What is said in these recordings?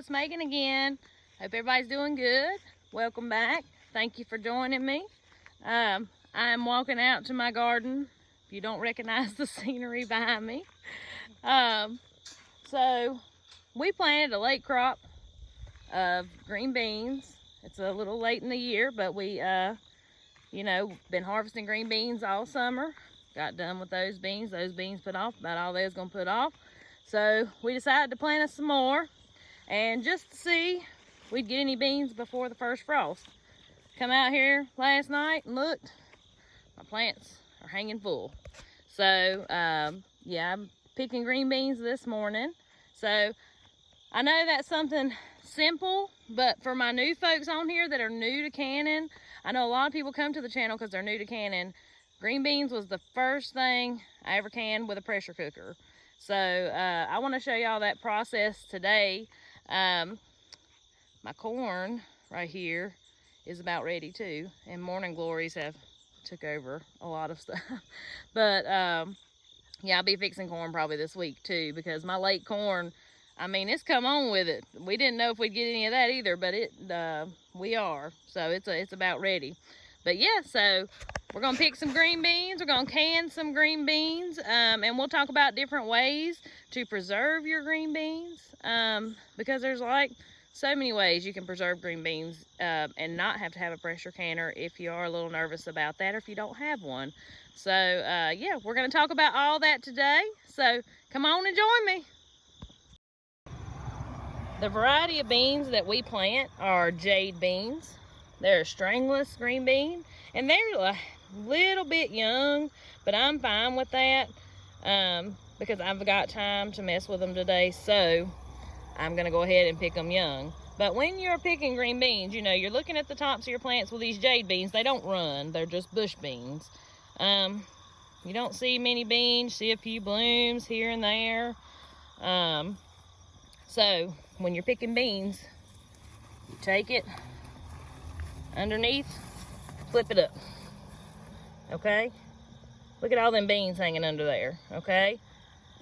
it's Megan again. Hope everybody's doing good. Welcome back. Thank you for joining me. I'm walking out to my garden. If you don't recognize the scenery behind me. So we planted a late crop of green beans. It's a little late in the year, but we, been harvesting green beans all summer. Got done with those beans. Those beans put off about all they was gonna put off. So we decided to plant us some more, and just to see if we'd get any beans before the first frost. Come out here last night and looked. My plants are hanging full. So yeah, I'm picking green beans this morning. So I know that's something simple, but for my new folks on here that are new to canning, I know a lot of people come to the channel because they're new to canning. Green beans was the first thing I ever canned with a pressure cooker. So I want to show y'all that process today. My corn right here is about ready too, and morning glories have took over a lot of stuff. But yeah, I'll be fixing corn probably this week too, because my late corn, I mean, it's come on with it. We didn't know if we'd get any of that either, but we are. So it's about ready. But yeah, so we're gonna pick some green beans. We're gonna can some green beans, and we'll talk about different ways to preserve your green beans, because there's like so many ways you can preserve green beans and not have to have a pressure canner if you are a little nervous about that, or if you don't have one. So yeah, we're gonna talk about all that today. So come on and join me. The variety of beans that we plant are jade beans. They're a stringless green bean, and they're a little bit young, but I'm fine with that because I've got time to mess with them today, so I'm gonna go ahead and pick them young. But when you're picking green beans, you're looking at the tops of your plants with these jade beans. They don't run, they're just bush beans. You don't see many beans, see a few blooms here and there. So when you're picking beans, you take it underneath, flip it up, okay? Look at all them beans hanging under there, okay?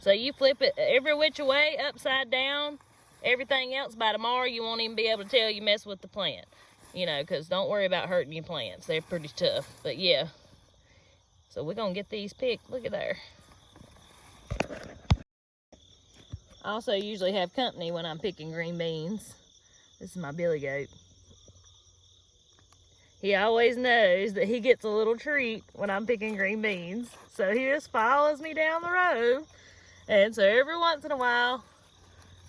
So you flip it every which way, upside down, everything else. By tomorrow, you won't even be able to tell you mess with the plant, because don't worry about hurting your plants. They're pretty tough, but yeah. So we're gonna get these picked. Look at there. I also usually have company when I'm picking green beans. This is my billy goat. He always knows that he gets a little treat when I'm picking green beans. So he just follows me down the road. And so every once in a while,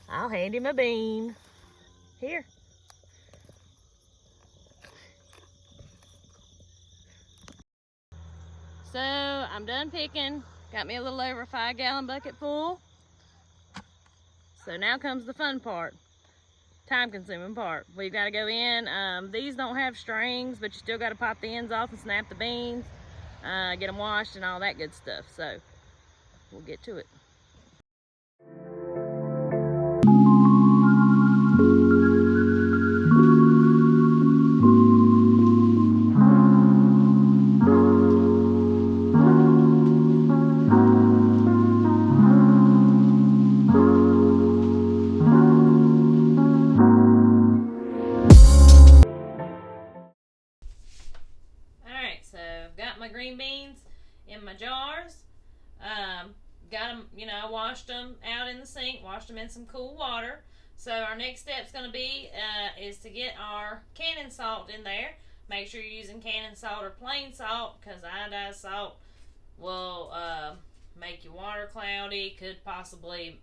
I'll hand him a bean. Here. So I'm done picking. Got me a little over a 5-gallon bucket full. So now comes the fun part. Time-consuming part. We've got to go in. These don't have strings, but you still got to pop the ends off and snap the beans, get them washed and all that good stuff. So we'll get to it. My green beans in my jars. Got them, I washed them out in the sink, washed them in some cool water. So our next step's going to be is to get our canning salt in there. Make sure you're using canning salt or plain salt, because iodized salt will make your water cloudy, could possibly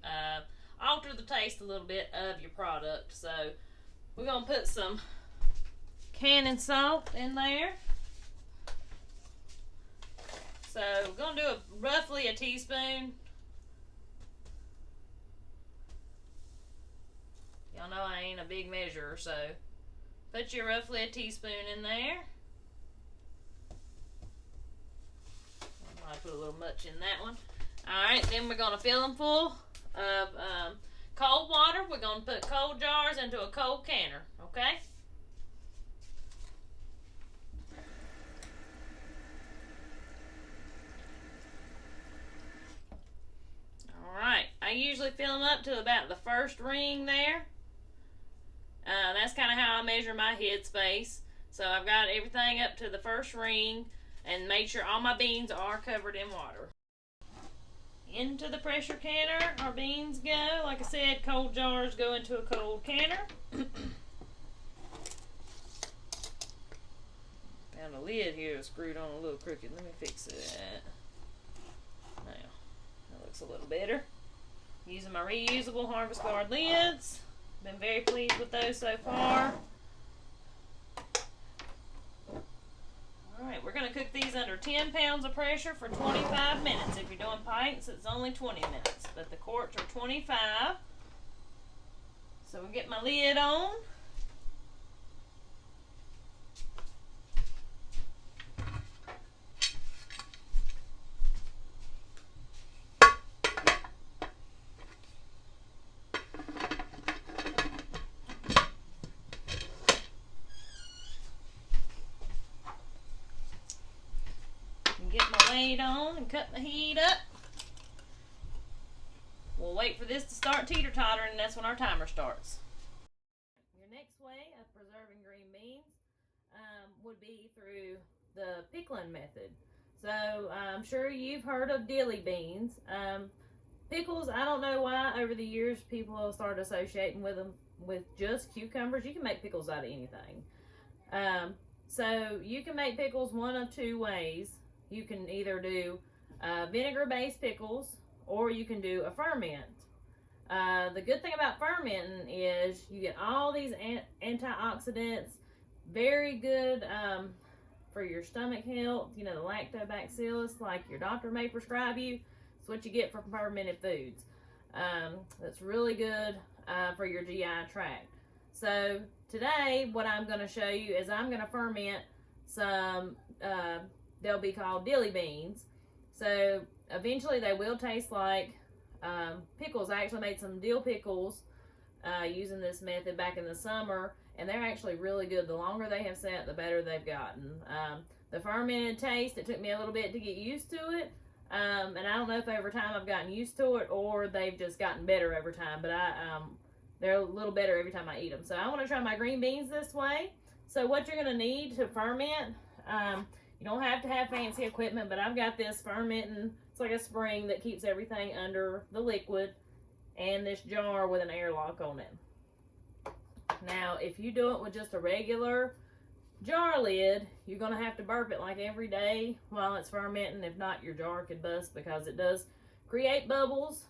alter the taste a little bit of your product. So we're going to put some canning salt in there. So we're going to do roughly a teaspoon. Y'all know I ain't a big measurer, so put your roughly a teaspoon in there. I might put a little much in that one. Alright, then we're going to fill them full of cold water. We're going to put cold jars into a cold canner, okay? I usually fill them up to about the first ring there. That's kind of how I measure my head space. So I've got everything up to the first ring and made sure all my beans are covered in water. Into the pressure canner our beans go. Like I said, cold jars go into a cold canner. Found a lid here screwed on a little crooked. Let me fix that. Now, that looks a little better. Using my reusable Harvest Guard lids. Been very pleased with those so far. Alright, we're going to cook these under 10 pounds of pressure for 25 minutes. If you're doing pints, it's only 20 minutes. But the quarts are 25. So we'll get my lid on. Get my weight on and cut the heat up. We'll wait for this to start teeter-tottering, and that's when our timer starts. Your next way of preserving green beans would be through the pickling method. So I'm sure you've heard of dilly beans. Pickles, I don't know why over the years people have started associating with them with just cucumbers. You can make pickles out of anything. So you can make pickles one of two ways. You can either do vinegar-based pickles, or you can do a ferment. The good thing about fermenting is you get all these antioxidants, very good for your stomach health. You know, the lactobacillus, like your doctor may prescribe you. It's what you get from fermented foods. That's really good for your GI tract. So today, what I'm going to show you is I'm going to ferment some they'll be called dilly beans. So eventually they will taste like pickles. I actually made some dill pickles using this method back in the summer, and they're actually really good. The longer they have sat, the better they've gotten. The fermented taste, it took me a little bit to get used to it, and I don't know if over time I've gotten used to it or they've just gotten better over time, but they're a little better every time I eat them. So I want to try my green beans this way. So what you're going to need to ferment, you don't have to have fancy equipment, but I've got this fermenting. It's like a spring that keeps everything under the liquid, and this jar with an airlock on it. Now, if you do it with just a regular jar lid, you're going to have to burp it like every day while it's fermenting. If not, your jar could bust because it does create bubbles.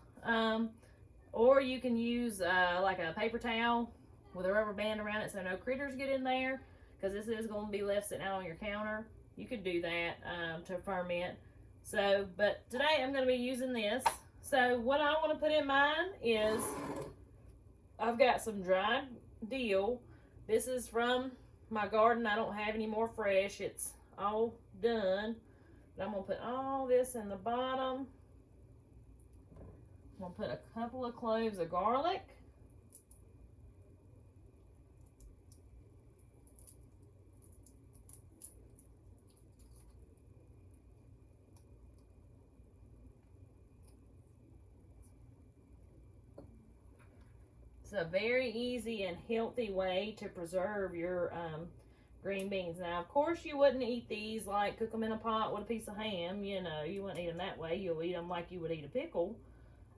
Or you can use like a paper towel with a rubber band around it so no critters get in there, because this is going to be left sitting out on your counter. You could do that to ferment. So, but today I'm going to be using this. So what I want to put in mine is, I've got some dried dill. This is from my garden. I don't have any more fresh. It's all done. But I'm going to put all this in the bottom. I'm going to put a couple of cloves of garlic. It's a very easy and healthy way to preserve your green beans. Now, of course, you wouldn't eat these like cook them in a pot with a piece of ham. You know, you wouldn't eat them that way. You'll eat them like you would eat a pickle.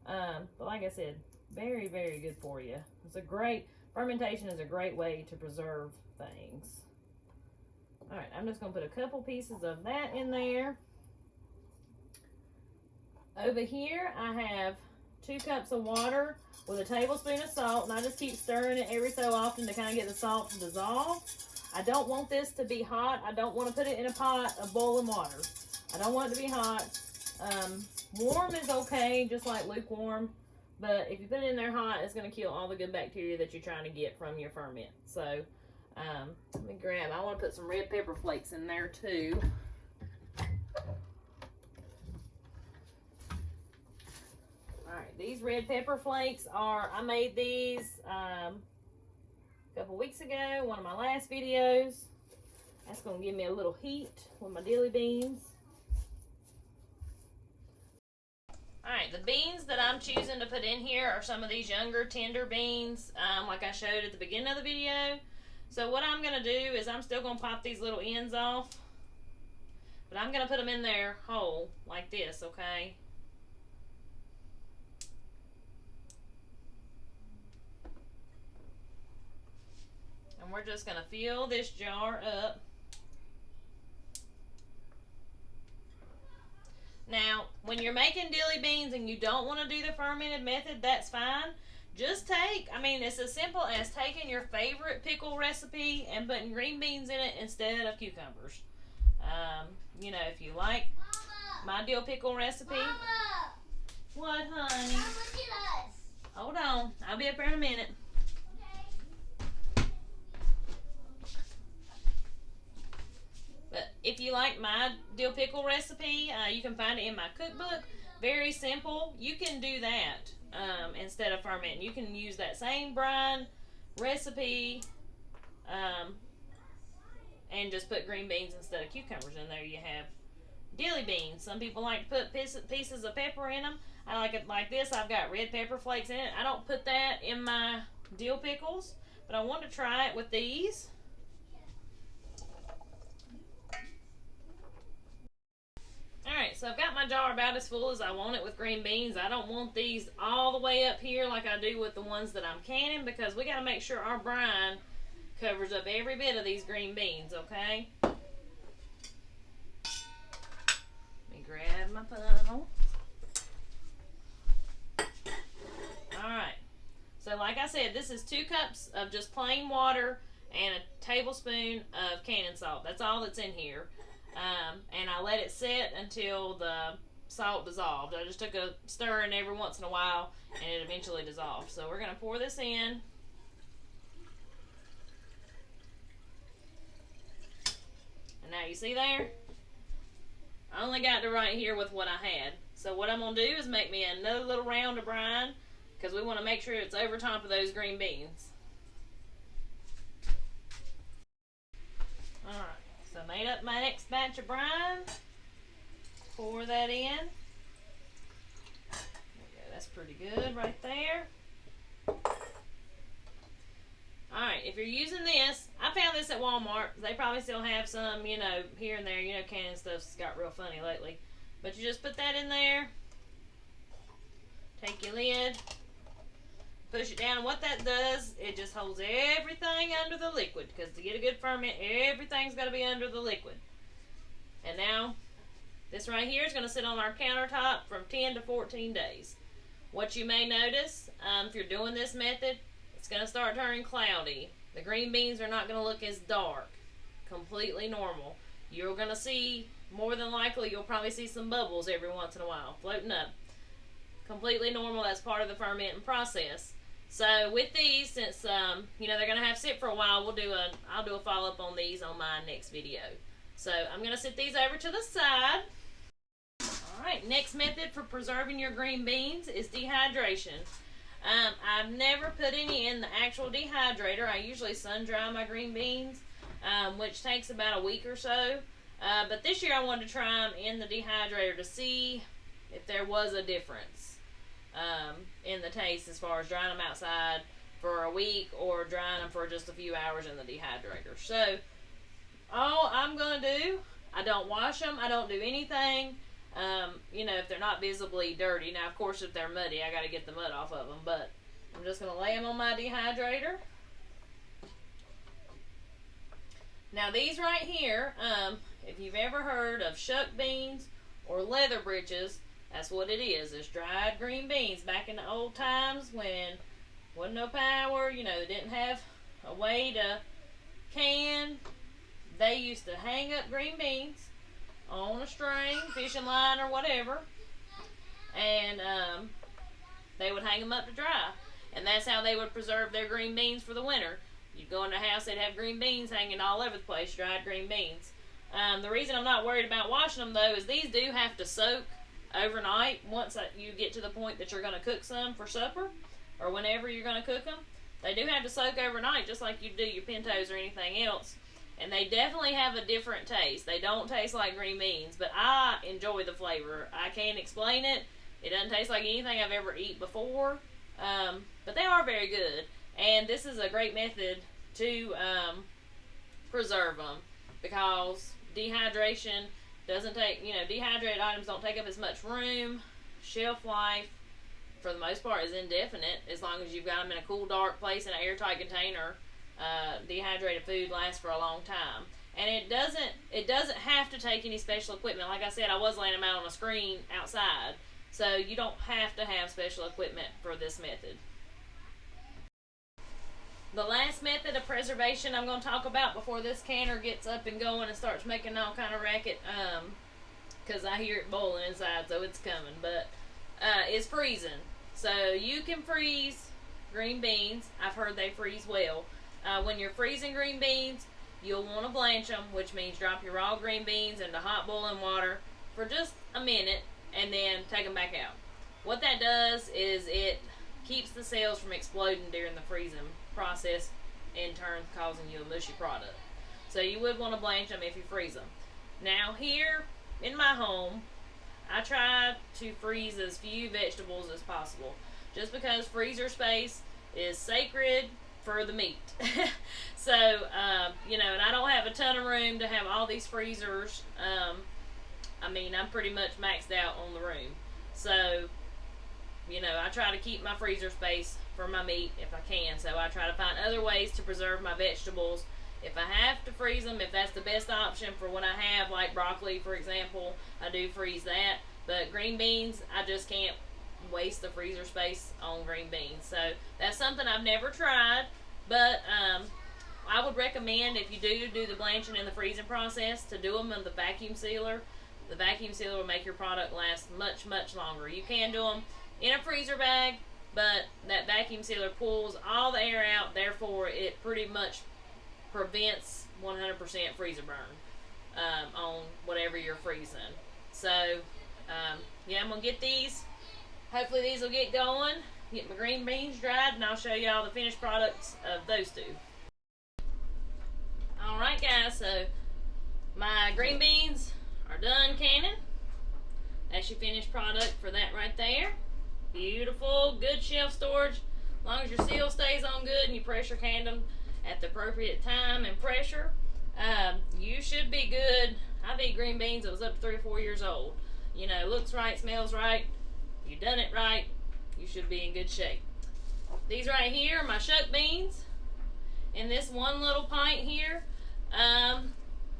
But like I said, very, very good for you. It's a great, fermentation is a great way to preserve things. All right, I'm just going to put a couple pieces of that in there. Over here, I have 2 cups of water with a tablespoon of salt, and I just keep stirring it every so often to kind of get the salt to dissolve. I don't want this to be hot. I don't want to put it in a pot of boiling water. I don't want it to be hot. Warm is okay, just like lukewarm, but if you put it in there hot, it's going to kill all the good bacteria that you're trying to get from your ferment. So let me grab, I want to put some red pepper flakes in there too. Alright, these red pepper flakes are, I made these a couple weeks ago, one of my last videos. That's going to give me a little heat with my dilly beans. Alright, the beans that I'm choosing to put in here are some of these younger, tender beans, like I showed at the beginning of the video. So what I'm going to do is I'm still going to pop these little ends off, but I'm going to put them in there whole, like this, okay? And we're just going to fill this jar up. Now, when you're making dilly beans and you don't want to do the fermented method, that's fine. Just it's as simple as taking your favorite pickle recipe and putting green beans in it instead of cucumbers. If you like my dill pickle recipe. Mama! What, honey? Mom, look at us. Hold on. I'll be up there in a minute. But if you like my dill pickle recipe, you can find it in my cookbook. Very simple. You can do that instead of fermenting. You can use that same brine recipe and just put green beans instead of cucumbers in there. You have dilly beans. Some people like to put pieces of pepper in them. I like it like this. I've got red pepper flakes in it. I don't put that in my dill pickles, but I want to try it with these. Alright, so I've got my jar about as full as I want it with green beans. I don't want these all the way up here like I do with the ones that I'm canning, because we got to make sure our brine covers up every bit of these green beans, okay? Let me grab my funnel. Alright, so like I said, this is 2 cups of just plain water and a tablespoon of canning salt. That's all that's in here. And I let it sit until the salt dissolved. I just took a stir in every once in a while and it eventually dissolved. So we're going to pour this in. And now you see there? I only got to right here with what I had. So what I'm going to do is make me another little round of brine, because we want to make sure it's over top of those green beans. Alright. So I made up my next batch of brine. Pour that in. There we go. That's pretty good right there. Alright, if you're using this, I found this at Walmart. They probably still have some, here and there. Canning stuff's got real funny lately. But you just put that in there. Take your lid. Push it down, and what that does, it just holds everything under the liquid, because to get a good ferment, everything's got to be under the liquid. And now, this right here is going to sit on our countertop from 10 to 14 days. What you may notice, if you're doing this method, it's going to start turning cloudy. The green beans are not going to look as dark. Completely normal. You're going to see, more than likely, you'll probably see some bubbles every once in a while floating up. Completely normal. That's part of the fermenting process. So with these, since they're going to have to sit for a while, I'll do a follow-up on these on my next video. So I'm going to set these over to the side. Alright, next method for preserving your green beans is dehydration. I've never put any in the actual dehydrator. I usually sun dry my green beans, which takes about a week or so. But this year I wanted to try them in the dehydrator to see if there was a difference in the taste, as far as drying them outside for a week or drying them for just a few hours in the dehydrator. So all I'm going to do, I don't wash them, I don't do anything, if they're not visibly dirty. Now of course if they're muddy, I got to get the mud off of them, but I'm just going to lay them on my dehydrator. Now these right here, if you've ever heard of shuck beans or leather britches, that's what it is. It's dried green beans. Back in the old times when wasn't no power, they didn't have a way to can, they used to hang up green beans on a string, fishing line or whatever, and they would hang them up to dry. And that's how they would preserve their green beans for the winter. You'd go in the house, they'd have green beans hanging all over the place, dried green beans. The reason I'm not worried about washing them though is these do have to soak overnight. Once you get to the point that you're going to cook some for supper or whenever you're going to cook them, they do have to soak overnight, just like you do your pintos or anything else. And they definitely have a different taste. They don't taste like green beans, but I enjoy the flavor. I can't explain it. It doesn't taste like anything I've ever eaten before, but they are very good. And this is a great method to preserve them, because dehydration doesn't take, dehydrated items don't take up as much room. Shelf life, for the most part, is indefinite as long as you've got them in a cool, dark place in an airtight container. Dehydrated food lasts for a long time. And it doesn't have to take any special equipment. Like I said, I was laying them out on a screen outside, so you don't have to have special equipment for this method. The last method of preservation I'm going to talk about before this canner gets up and going and starts making all kind of racket, because I hear it boiling inside, so it's coming, but is freezing. So you can freeze green beans. I've heard they freeze well. When you're freezing green beans, you'll want to blanch them, which means drop your raw green beans into hot boiling water for just a minute and then take them back out. What that does is it keeps the cells from exploding during the freezing process, in turn causing you a mushy product. So you would want to blanch them if you freeze them. Now here in my home, I try to freeze as few vegetables as possible, just because freezer space is sacred for the meat. So, and I don't have a ton of room to have all these freezers. I'm pretty much maxed out on the room. So, I try to keep my freezer space for my meat if I can. So I try to find other ways to preserve my vegetables. If I have to freeze them, if that's the best option for what I have, like broccoli, for example, I do freeze that. But green beans, I just can't waste the freezer space on green beans. So that's something I've never tried, but I would recommend, if you do the blanching and the freezing process, to do them in the vacuum sealer. The vacuum sealer will make your product last much, much longer. You can do them in a freezer bag, but that vacuum sealer pulls all the air out, therefore it pretty much prevents 100% freezer burn on whatever you're freezing. So I'm gonna get these. Hopefully these will get going, get my green beans dried, and I'll show y'all the finished products of those two. Alright guys, so my green beans are done canning. That's your finished product for that right there. Beautiful, good shelf storage. As long as your seal stays on good and you pressure can them at the appropriate time and pressure, you should be good. I've eaten green beans that was up to 3 or 4 years old. Looks right, smells right, you done it right, you should be in good shape. These right here are my shuck beans. In this one little pint here, I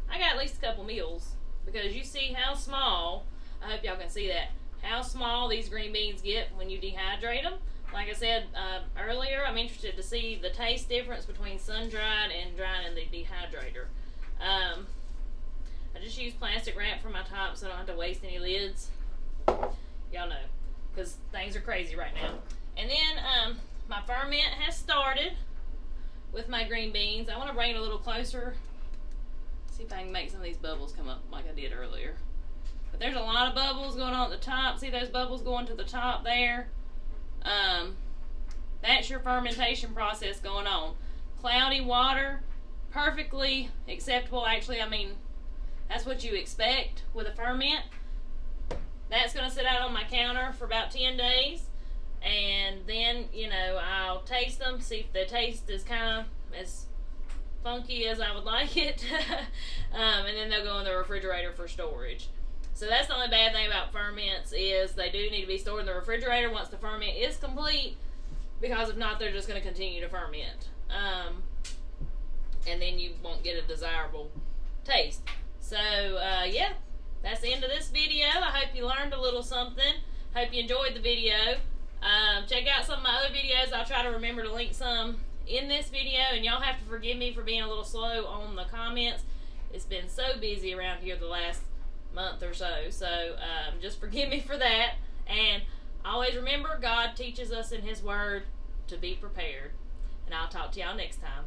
got at least a couple meals, because you see how small, I hope y'all can see that, how small these green beans get when you dehydrate them. Like I said earlier, I'm interested to see the taste difference between sun-dried and dried in the dehydrator. I just use plastic wrap for my top so I don't have to waste any lids. Y'all know, because things are crazy right now. And then my ferment has started with my green beans. I want to bring it a little closer, see if I can make some of these bubbles come up like I did earlier. But there's a lot of bubbles going on at the top. See those bubbles going to the top there? That's your fermentation process going on. Cloudy water, perfectly acceptable. Actually, that's what you expect with a ferment. That's going to sit out on my counter for about 10 days. And then, I'll taste them, see if the taste is kind of as funky as I would like it. And then they'll go in the refrigerator for storage. So that's the only bad thing about ferments, is they do need to be stored in the refrigerator once the ferment is complete, because if not, they're just going to continue to ferment. And then you won't get a desirable taste. So, that's the end of this video. I hope you learned a little something. Hope you enjoyed the video. Check out some of my other videos. I'll try to remember to link some in this video, and y'all have to forgive me for being a little slow on the comments. It's been so busy around here the last month or so, just forgive me for that. And always remember, God teaches us in His Word to be prepared. And I'll talk to y'all next time.